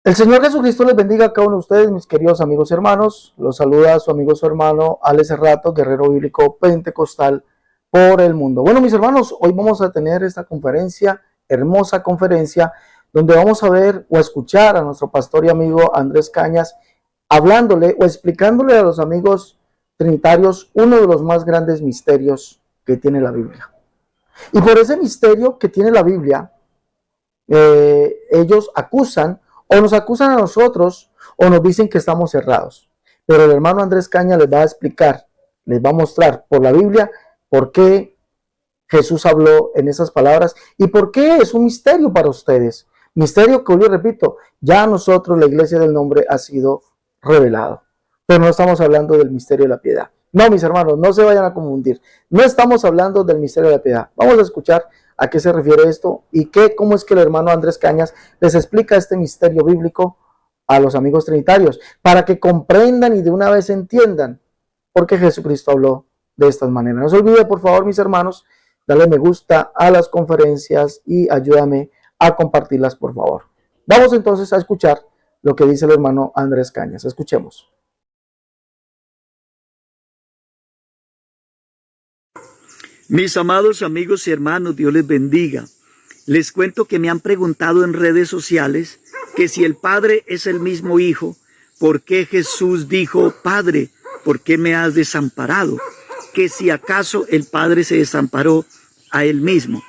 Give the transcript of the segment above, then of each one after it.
El Señor Jesucristo les bendiga a cada uno de ustedes, mis queridos amigos y hermanos. Los saluda su amigo, su hermano, Alex Cerrato, guerrero bíblico pentecostal por el mundo. Bueno, mis hermanos, hoy vamos a tener esta conferencia, hermosa conferencia, donde vamos a ver o a escuchar a nuestro pastor y amigo Andrés Cañas, hablándole o explicándole a los amigos trinitarios uno de los más grandes misterios que tiene la Biblia. Y por ese misterio que tiene la Biblia, ellos acusan o nos acusan a nosotros o nos dicen que estamos cerrados. Pero el hermano Andrés Caña les va a explicar, les va a mostrar por la Biblia por qué Jesús habló en esas palabras y por qué es un misterio para ustedes. Misterio que, hoy repito, ya a nosotros, la Iglesia del Nombre, ha sido revelado. Pero no estamos hablando del misterio de la piedad. No, mis hermanos, no se vayan a confundir. No estamos hablando del misterio de la piedad. Vamos a escuchar a qué se refiere esto y cómo es que el hermano Andrés Cañas les explica este misterio bíblico a los amigos trinitarios, para que comprendan y de una vez entiendan por qué Jesucristo habló de estas maneras. No se olvide, por favor, mis hermanos, darle me gusta a las conferencias y ayúdame a compartirlas, por favor. Vamos entonces a escuchar lo que dice el hermano Andrés Cañas. Escuchemos. Mis amados amigos y hermanos, Dios les bendiga. Les cuento que me han preguntado en redes sociales que si el Padre es el mismo Hijo, ¿por qué Jesús dijo, Padre, ¿por qué me has desamparado? Que si acaso el Padre se desamparó a Él mismo.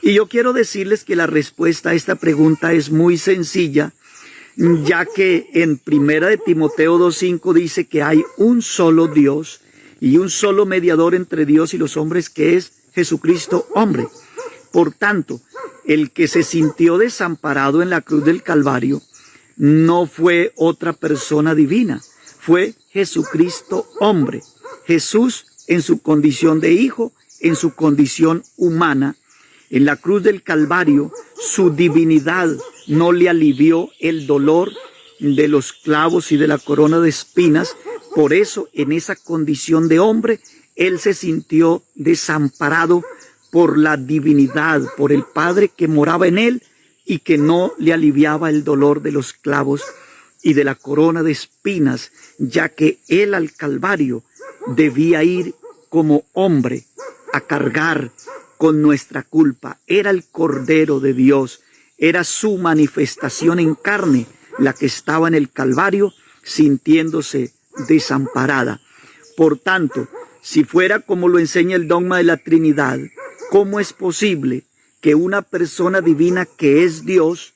Y yo quiero decirles que la respuesta a esta pregunta es muy sencilla, ya que en Primera de Timoteo 2:5 dice que hay un solo Dios y un solo mediador entre Dios y los hombres, que es Jesucristo hombre. Por tanto, el que se sintió desamparado en la cruz del Calvario no fue otra persona divina, fue Jesucristo hombre. Jesús en su condición de hijo, en su condición humana, en la cruz del Calvario, su divinidad no le alivió el dolor de los clavos y de la corona de espinas. Por eso, en esa condición de hombre, él se sintió desamparado por la divinidad, por el Padre que moraba en él y que no le aliviaba el dolor de los clavos y de la corona de espinas, ya que él al Calvario debía ir como hombre a cargar con nuestra culpa. Era el Cordero de Dios, era su manifestación en carne la que estaba en el Calvario sintiéndose desamparada. Por tanto, si fuera como lo enseña el dogma de la Trinidad, ¿cómo es posible que una persona divina que es Dios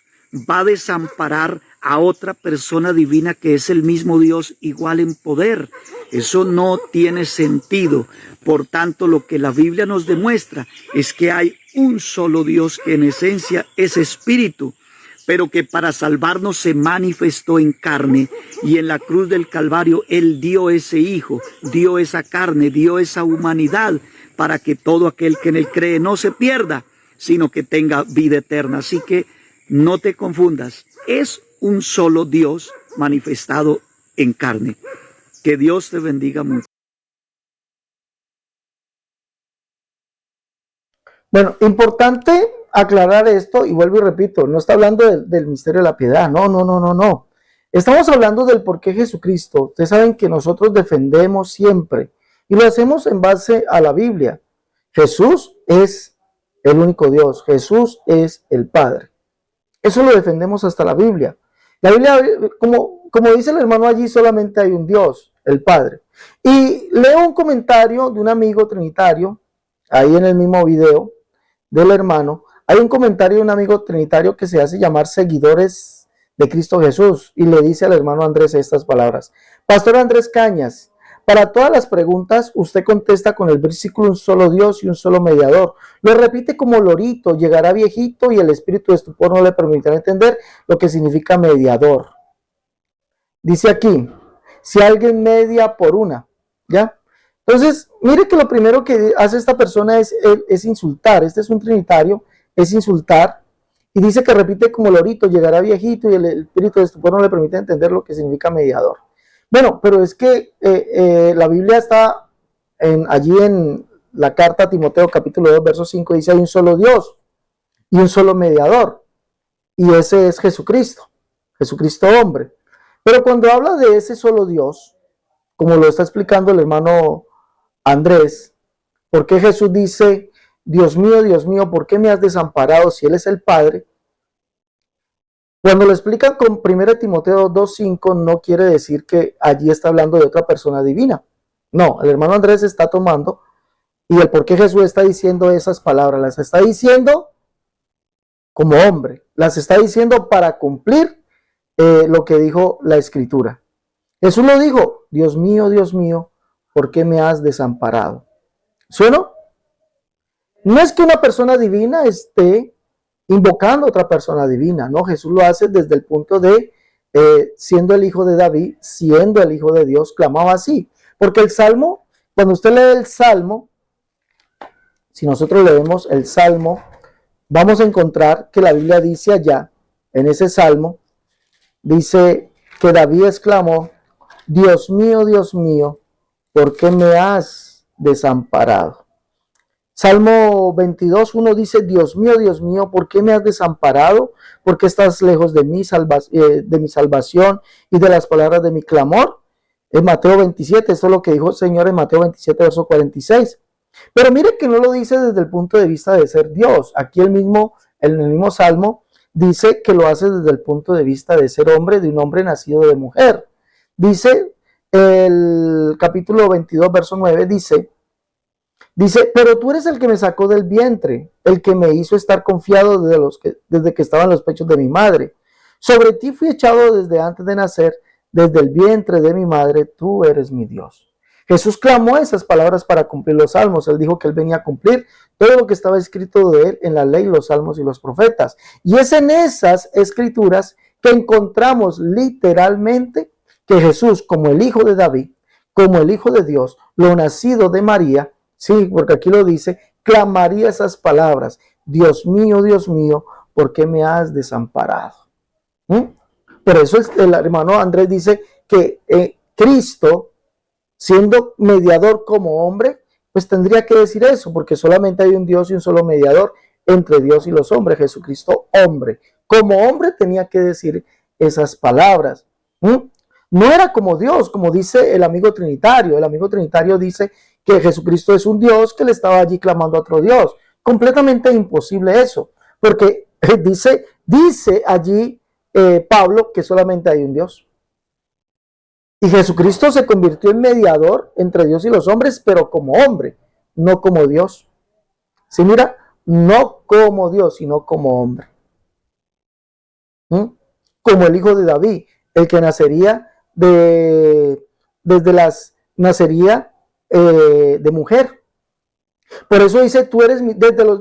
va a desamparar a otra persona divina que es el mismo Dios igual en poder? Eso no tiene sentido. Por tanto, lo que la Biblia nos demuestra es que hay un solo Dios que en esencia es espíritu, pero que para salvarnos se manifestó en carne, y en la cruz del Calvario Él dio ese Hijo, dio esa carne, dio esa humanidad, para que todo aquel que en Él cree no se pierda, sino que tenga vida eterna. Así que no te confundas, es un solo Dios manifestado en carne. Que Dios te bendiga mucho. Bueno, importante aclarar esto, y vuelvo y repito, no está hablando del misterio de la piedad, no. Estamos hablando del por qué Jesucristo. Ustedes saben que nosotros defendemos siempre, y lo hacemos en base a la Biblia. Jesús es el único Dios, Jesús es el Padre. Eso lo defendemos hasta la Biblia. La Biblia, como dice el hermano allí, solamente hay un Dios, el Padre. Y leo un comentario de un amigo trinitario, ahí en el mismo video del hermano, hay un comentario de un amigo trinitario que se hace llamar Seguidores de Cristo Jesús, y le dice al hermano Andrés estas palabras: Pastor Andrés Cañas, para todas las preguntas usted contesta con el versículo un solo Dios y un solo mediador. Lo repite como lorito, llegará viejito y el espíritu de estupor no le permitirá entender lo que significa mediador. Dice aquí, si alguien media por una, ¿ya? Entonces, mire que lo primero que hace esta persona es insultar. Este es un trinitario, es insultar, y dice que repite como lorito, llegará viejito y el espíritu de estupor no le permite entender lo que significa mediador. Bueno, pero es que la Biblia está allí en la carta a Timoteo capítulo 2, verso 5, dice: hay un solo Dios y un solo mediador, y ese es Jesucristo. Jesucristo hombre. Pero cuando habla de ese solo Dios, como lo está explicando el hermano Andrés, ¿por qué Jesús dice, Dios mío, ¿por qué me has desamparado si Él es el Padre? Cuando lo explican con 1 Timoteo 2:5, no quiere decir que allí está hablando de otra persona divina. No, el hermano Andrés está tomando y el por qué Jesús está diciendo esas palabras, las está diciendo como hombre, las está diciendo para cumplir lo que dijo la Escritura. Jesús lo dijo, Dios mío, ¿por qué me has desamparado? ¿Sí o no? No es que una persona divina esté invocando a otra persona divina, no, Jesús lo hace desde el punto de siendo el hijo de David, siendo el hijo de Dios, clamaba así, porque el Salmo, cuando usted lee el Salmo, si nosotros leemos el Salmo, vamos a encontrar que la Biblia dice allá, en ese Salmo, dice que David exclamó, Dios mío, ¿por qué me has desamparado? Salmo 22:1 dice, Dios mío, ¿por qué me has desamparado? ¿Por qué estás lejos de mi salvación y de las palabras de mi clamor? En Mateo 27, esto es lo que dijo el Señor en Mateo 27, verso 46. Pero mire que no lo dice desde el punto de vista de ser Dios. Aquí en el mismo Salmo dice que lo hace desde el punto de vista de ser hombre, de un hombre nacido de mujer. Dice el capítulo 22, verso 9, dice, pero tú eres el que me sacó del vientre, el que me hizo estar confiado desde que estaba en los pechos de mi madre. Sobre ti fui echado desde antes de nacer, desde el vientre de mi madre, tú eres mi Dios. Jesús clamó esas palabras para cumplir los salmos. Él dijo que él venía a cumplir todo lo que estaba escrito de él en la ley, los salmos y los profetas. Y es en esas escrituras que encontramos literalmente que Jesús, como el hijo de David, como el hijo de Dios, lo nacido de María, sí, porque aquí lo dice, clamaría esas palabras, Dios mío, ¿por qué me has desamparado? Por eso el hermano Andrés dice que Cristo, siendo mediador como hombre, pues tendría que decir eso, porque solamente hay un Dios y un solo mediador entre Dios y los hombres, Jesucristo hombre. Como hombre tenía que decir esas palabras. No era como Dios, como dice el amigo trinitario. El amigo trinitario dice que Jesucristo es un Dios que le estaba allí clamando a otro Dios. Completamente imposible eso, porque dice allí Pablo que solamente hay un Dios. Y Jesucristo se convirtió en mediador entre Dios y los hombres, pero como hombre, no como Dios. Sí, mira, no como Dios, sino como hombre. Como el hijo de David, el que nacería nacería de mujer. Por eso dice, tú eres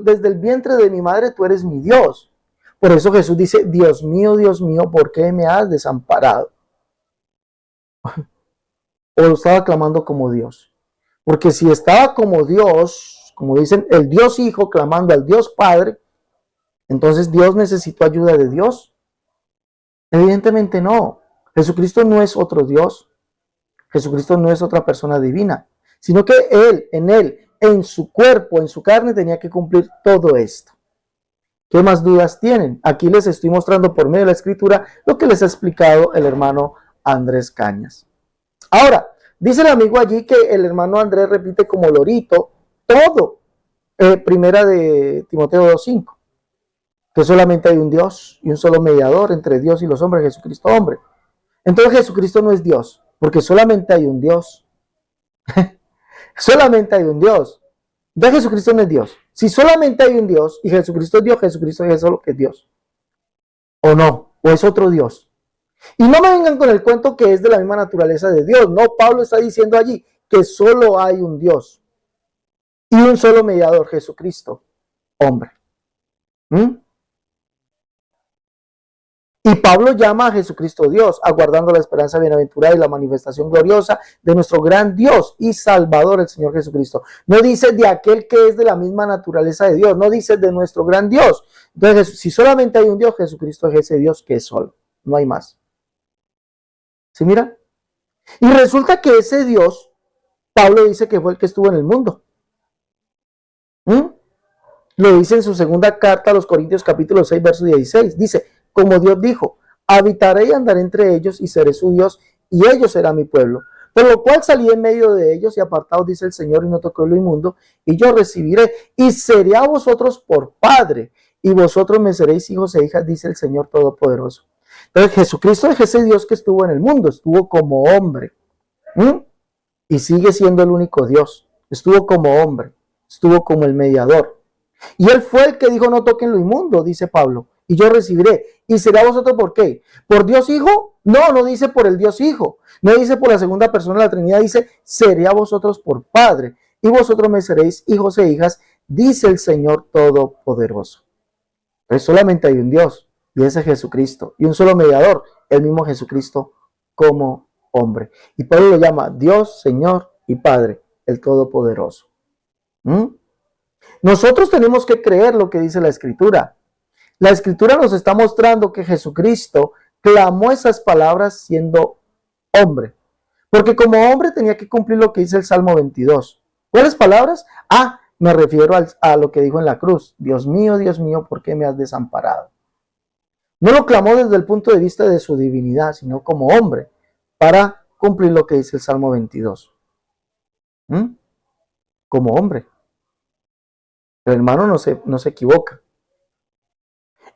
desde el vientre de mi madre, tú eres mi Dios. Por eso Jesús dice, Dios mío, ¿por qué me has desamparado? O lo estaba clamando como Dios. Porque si estaba como Dios, como dicen, el Dios Hijo clamando al Dios Padre, entonces Dios necesitó ayuda de Dios. Evidentemente no. Jesucristo no es otro Dios. Jesucristo no es otra persona divina, sino que en su cuerpo, en su carne, tenía que cumplir todo esto. ¿Qué más dudas tienen? Aquí les estoy mostrando por medio de la Escritura lo que les ha explicado el hermano Andrés Cañas. Ahora, dice el amigo allí que el hermano Andrés repite como lorito todo. Primera de Timoteo 2:5, que solamente hay un Dios y un solo mediador entre Dios y los hombres, Jesucristo hombre. Entonces Jesucristo no es Dios, porque solamente hay un Dios. Solamente hay un Dios. Entonces Jesucristo no es Dios. Si solamente hay un Dios y Jesucristo es Dios, Jesucristo es solo que es Dios. ¿O no? ¿O es otro Dios? Y no me vengan con el cuento que es de la misma naturaleza de Dios. No, Pablo está diciendo allí que solo hay un Dios y un solo mediador, Jesucristo, hombre. Y Pablo llama a Jesucristo Dios, aguardando la esperanza bienaventurada y la manifestación gloriosa de nuestro gran Dios y Salvador, el Señor Jesucristo. No dice de aquel que es de la misma naturaleza de Dios, no dice de nuestro gran Dios. Entonces, si solamente hay un Dios, Jesucristo es ese Dios que es solo, no hay más. ¿Sí mira? Y resulta que ese Dios, Pablo dice que fue el que estuvo en el mundo. Lo dice en su segunda carta a los Corintios capítulo 6, verso 16. Dice, como Dios dijo, habitaré y andaré entre ellos y seré su Dios y ellos serán mi pueblo. Por lo cual salí en medio de ellos y apartados, dice el Señor, y no toqué lo inmundo, y yo recibiré y seré a vosotros por padre, y vosotros me seréis hijos e hijas, dice el Señor Todopoderoso. Entonces Jesucristo es ese Dios que estuvo en el mundo, estuvo como hombre, y sigue siendo el único Dios. Estuvo como hombre, estuvo como el mediador. Y él fue el que dijo: no toquen lo inmundo, dice Pablo, y yo recibiré. ¿Y será vosotros por qué? ¿Por Dios Hijo? No, no dice por el Dios Hijo. No dice por la segunda persona de la Trinidad. Dice: seré a vosotros por Padre, y vosotros me seréis hijos e hijas, dice el Señor Todopoderoso. Pues solamente hay un Dios, y ese es Jesucristo. Y un solo mediador, el mismo Jesucristo como hombre. Y Pablo lo llama Dios, Señor y Padre, el Todopoderoso. Nosotros tenemos que creer lo que dice la Escritura. La Escritura nos está mostrando que Jesucristo clamó esas palabras siendo hombre. Porque como hombre tenía que cumplir lo que dice el Salmo 22. ¿Cuáles palabras? Me refiero a lo que dijo en la cruz. Dios mío, ¿por qué me has desamparado? No lo clamó desde el punto de vista de su divinidad, sino como hombre, para cumplir lo que dice el Salmo 22. Como hombre. El hermano no se equivoca.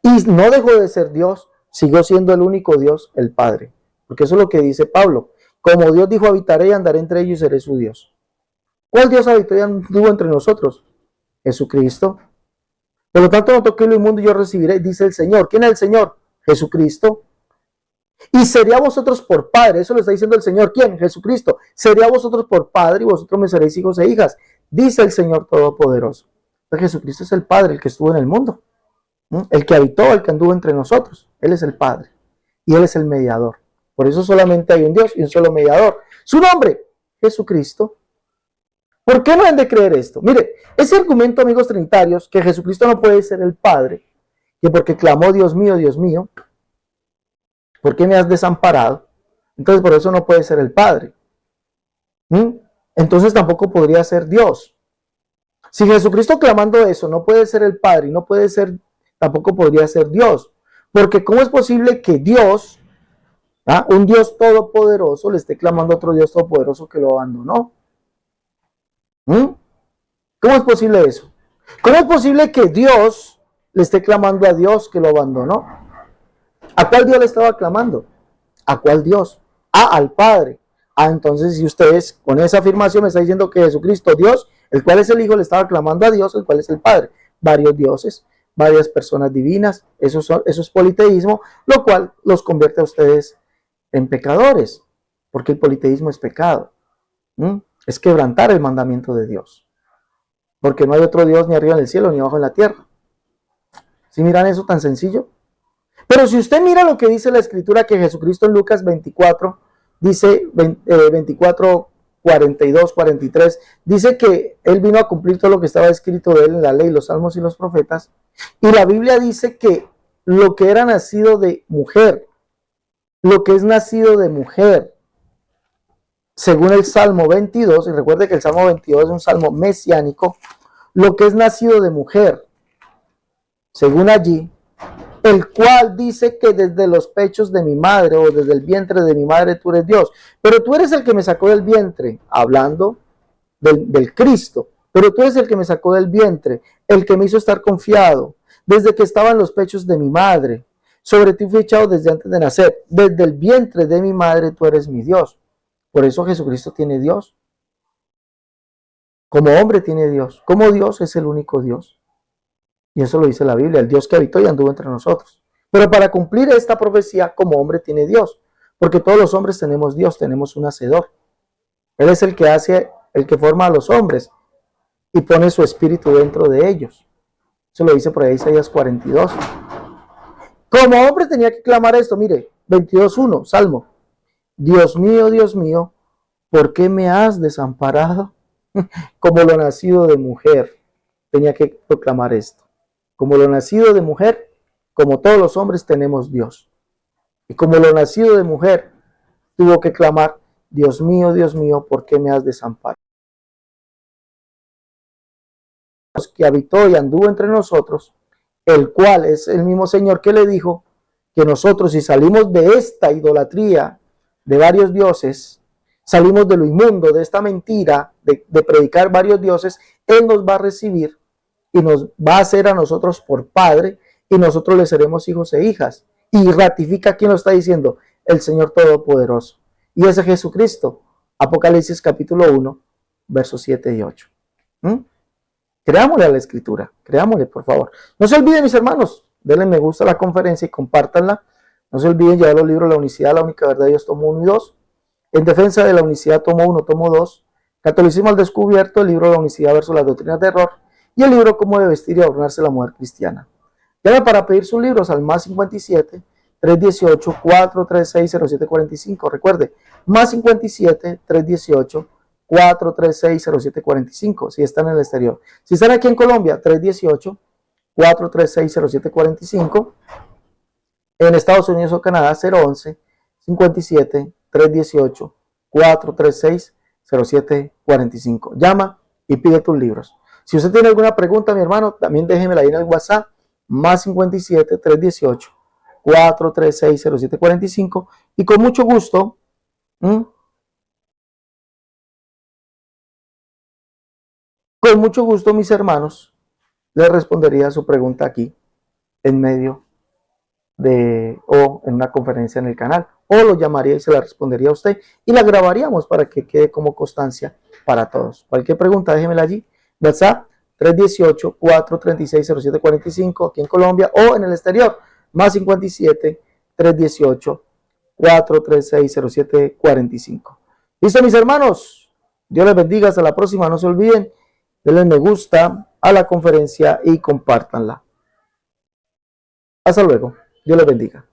Y no dejó de ser Dios, siguió siendo el único Dios, el Padre. Porque eso es lo que dice Pablo. Como Dios dijo: habitaré y andaré entre ellos y seré su Dios. ¿Cuál Dios habitó y anduvo entre nosotros? Jesucristo. Por lo tanto, no toqué lo inmundo y yo recibiré, dice el Señor. ¿Quién es el Señor? Jesucristo. Y sería vosotros por Padre. Eso lo está diciendo el Señor. ¿Quién? Jesucristo. Sería vosotros por Padre y vosotros me seréis hijos e hijas, dice el Señor Todopoderoso. Entonces, Jesucristo es el Padre, el que estuvo en el mundo. El que habitó, el que anduvo entre nosotros. Él es el Padre y Él es el mediador. Por eso solamente hay un Dios y un solo mediador. Su nombre, Jesucristo. ¿Por qué no han de creer esto? Mire, ese argumento, amigos trinitarios, que Jesucristo no puede ser el Padre, que porque clamó: Dios mío, ¿por qué me has desamparado? Entonces por eso no puede ser el Padre. Entonces tampoco podría ser Dios. Si Jesucristo clamando eso no puede ser el Padre y no puede ser, tampoco podría ser Dios. Porque ¿cómo es posible que Dios, un Dios todopoderoso, le esté clamando a otro Dios todopoderoso que lo abandonó? ¿Cómo es posible eso? ¿Cómo es posible que Dios le esté clamando a Dios que lo abandonó? ¿A cuál Dios le estaba clamando? ¿A cuál Dios? Al Padre. Entonces, si ustedes con esa afirmación me está diciendo que Jesucristo, Dios, el cual es el Hijo, le estaba clamando a Dios, el cual es el Padre. Varios dioses, varias personas divinas, eso es politeísmo, lo cual los convierte a ustedes en pecadores, porque el politeísmo es pecado. Es quebrantar el mandamiento de Dios, porque no hay otro Dios ni arriba en el cielo ni abajo en la tierra. ¿Sí miran eso tan sencillo? Pero si usted mira lo que dice la Escritura, que Jesucristo en Lucas 24, dice 24, 42, 43, dice que Él vino a cumplir todo lo que estaba escrito de Él en la ley, los salmos y los profetas, y la Biblia dice que lo que era nacido de mujer, lo que es nacido de mujer, según el Salmo 22, y recuerde que el Salmo 22 es un salmo mesiánico, lo que es nacido de mujer, según allí, el cual dice que desde los pechos de mi madre o desde el vientre de mi madre tú eres Dios. Pero tú eres el que me sacó del vientre, hablando del Cristo. Pero tú eres el que me sacó del vientre, el que me hizo estar confiado, desde que estaba en los pechos de mi madre. Sobre ti fui echado desde antes de nacer. Desde el vientre de mi madre tú eres mi Dios. Por eso Jesucristo tiene Dios. Como hombre tiene Dios. Como Dios es el único Dios. Y eso lo dice la Biblia, el Dios que habitó y anduvo entre nosotros. Pero para cumplir esta profecía, como hombre tiene Dios. Porque todos los hombres tenemos Dios, tenemos un hacedor. Él es el que hace, el que forma a los hombres y pone su espíritu dentro de ellos. Eso lo dice por ahí Isaías 42. Como hombre tenía que clamar esto, mire, 22:1, Salmo. Dios mío, ¿por qué me has desamparado? Como lo nacido de mujer, tenía que proclamar esto. Como lo nacido de mujer, como todos los hombres tenemos Dios. Y como lo nacido de mujer, tuvo que clamar: Dios mío, ¿por qué me has desamparado? Que habitó y anduvo entre nosotros, el cual es el mismo Señor que le dijo que nosotros, si salimos de esta idolatría de varios dioses, salimos de lo inmundo, de esta mentira de predicar varios dioses, Él nos va a recibir y nos va a hacer a nosotros por Padre, y nosotros le seremos hijos e hijas. Y ratifica quién lo está diciendo, el Señor Todopoderoso. Y ese es Jesucristo. Apocalipsis capítulo 1, versos 7 y 8. Creámosle a la Escritura, creámosle, por favor. No se olviden, mis hermanos, denle me gusta a la conferencia y compártanla. No se olviden llevar los libros La Unicidad, La Única Verdad de Dios, tomo 1 y 2. En defensa de la unicidad, tomo 1, tomo 2. Catolicismo al descubierto, el libro La Unicidad versus las doctrinas de error. Y el libro Cómo debe vestir y adornarse la mujer cristiana. Llame para pedir sus libros al más 57 318 436 0745. Recuerde, más 57 318 436 0745 si están en el exterior. Si están aquí en Colombia, 318 436 0745. En Estados Unidos o Canadá, 011 57 318 436 0745. Llama y pide tus libros. Si usted tiene alguna pregunta, mi hermano, también déjemela ahí en el WhatsApp, más 57 318 436 0745, y con mucho gusto, mis hermanos, les respondería a su pregunta aquí en medio o en una conferencia en el canal, o lo llamaría y se la respondería a usted y la grabaríamos para que quede como constancia para todos. Cualquier pregunta, déjemela allí. WhatsApp 318 436 0745 aquí en Colombia, o en el exterior, más 57 318 436 0745. Listo, mis hermanos, Dios les bendiga, hasta la próxima. No se olviden, denle me gusta a la conferencia y compártanla. Hasta luego, Dios les bendiga.